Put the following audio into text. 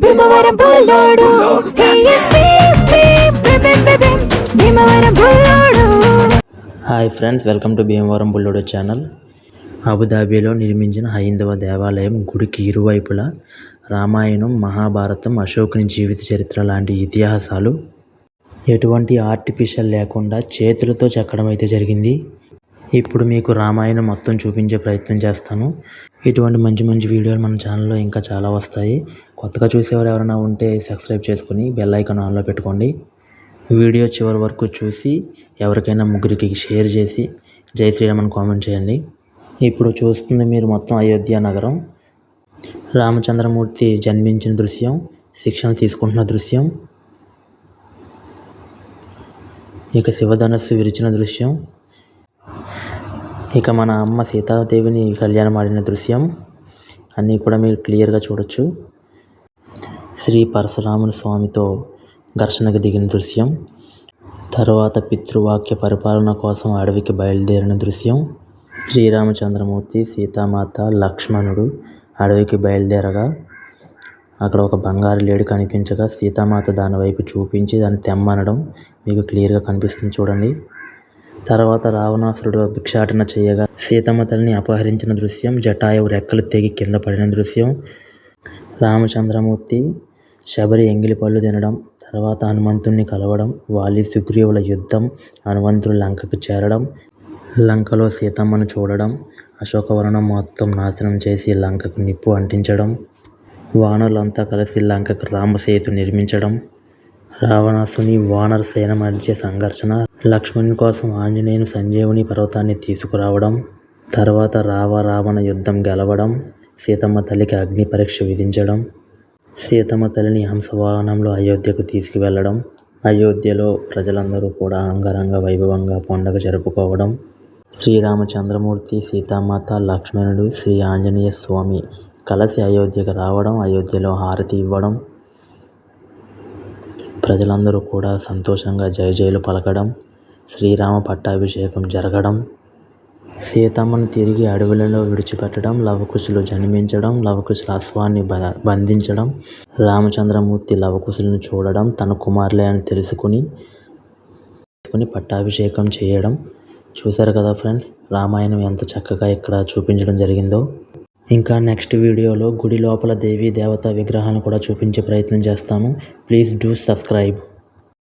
Bhimavaram Bullodu Bhimavaram Bullodu. Hi friends, welcome to Bhimavaram Bullodu channel. అబుదాబిలో నిర్మించిన హైందవ దేవాలయం గుడికి ఇరువైపులా రామాయణం, మహాభారతం, అశోకుని జీవిత చరిత్ర లాంటి ఇతిహాసాలు ఎటువంటి ఆర్టిఫిషియల్ లేకుండా చేతులతో చెక్కడం అయితే జరిగింది. ఇప్పుడు మీకు రామాయణం మొత్తం చూపించే ప్రయత్నం చేస్తాను. ఇటువంటి మంచి మంచి వీడియోలు మన ఛానల్లో ఇంకా చాలా వస్తాయి. కొత్తగా చూసేవారు ఎవరైనా ఉంటే సబ్స్క్రైబ్ చేసుకుని బెల్ ఐకాన్ ఆన్లో పెట్టుకోండి. వీడియో చివరి వరకు చూసి ఎవరికైనా ముగ్గురికి షేర్ చేసి జై శ్రీరామ్ అని కామెంట్ చేయండి. ఇప్పుడు చూస్తుంది మీరు మొత్తం అయోధ్య నగరం. రామచంద్రమూర్తి జన్మించిన దృశ్యం, శిక్షణ తీసుకుంటున్న దృశ్యం, ఇక శివధనస్సు విరిచిన దృశ్యం, ఇక మన అమ్మ సీతాదేవిని కళ్యాణం ఆడిన దృశ్యం అన్నీ కూడా మీరు క్లియర్గా చూడొచ్చు. శ్రీ పరశురాముని స్వామితో ఘర్షణకు దిగిన దృశ్యం, తర్వాత పితృవాక్య పరిపాలన కోసం అడవికి బయలుదేరిన దృశ్యం, శ్రీరామచంద్రమూర్తి, సీతామాత, లక్ష్మణుడు అడవికి బయలుదేరగా అక్కడ ఒక బంగారు లేడి కనిపించగా సీతామాత దాని వైపు చూపించి దాన్ని తెమ్మనడం మీకు క్లియర్గా కనిపిస్తుంది చూడండి. తర్వాత రావణాసురుడు భిక్షాటన చేయగా సీతమ్మ తల్లిని అపహరించిన దృశ్యం, జటాయువు రెక్కలు తెగి కింద పడిన దృశ్యం, రామచంద్రమూర్తి శబరి ఎంగిలి పళ్ళు తినడం, తర్వాత హనుమంతుణ్ణి కలవడం, వాలి సుగ్రీవుల యుద్ధం, హనుమంతుడు లంకకు చేరడం, లంకలో సీతమ్మను చూడడం, అశోకవనం మొత్తం నాశనం చేసి లంకకు నిప్పు అంటించడం, వానరులంతా కలిసి లంకకు రామసేతు నిర్మించడం, రావణాసుని వానర సేన మధ్య సంఘర్షణ, లక్ష్మణుని కోసం ఆంజనేయుని సంజీవుని పర్వతాన్ని తీసుకురావడం, తర్వాత రావణ యుద్ధం గెలవడం, సీతమ్మ తల్లికి అగ్ని పరీక్ష విధించడం, సీతమ్మ తల్లిని హంసవాహనంలో అయోధ్యకు తీసుకువెళ్ళడం, అయోధ్యలో ప్రజలందరూ కూడా అంగరంగ వైభవంగా పండుగ జరుపుకోవడం, శ్రీరామచంద్రమూర్తి, సీతామాత, లక్ష్మణుడు, శ్రీ ఆంజనేయ స్వామి కలిసి అయోధ్యకు రావడం, అయోధ్యలో హారతి ఇవ్వడం, ప్రజలందరూ కూడా సంతోషంగా జయజయలు పలకడం, శ్రీరామ పట్టాభిషేకం జరగడం, సీతమ్మను తిరిగి అడవులలో విడిచిపెట్టడం, లవకుశులు జన్మించడం, లవకుశుల అశ్వాన్ని బంధించడం, రామచంద్రమూర్తి లవకుశులను చూడడం, తన కుమారులే అని తెలుసుకుని పట్టాభిషేకం చేయడం. చూశారు కదా ఫ్రెండ్స్, రామాయణం ఎంత చక్కగా ఇక్కడ చూపించడం జరిగిందో. ఇంకా నెక్స్ట్ వీడియోలో గుడి లోపల దేవీ దేవత విగ్రహాలను కూడా చూపించే ప్రయత్నం చేస్తాను. Please do subscribe.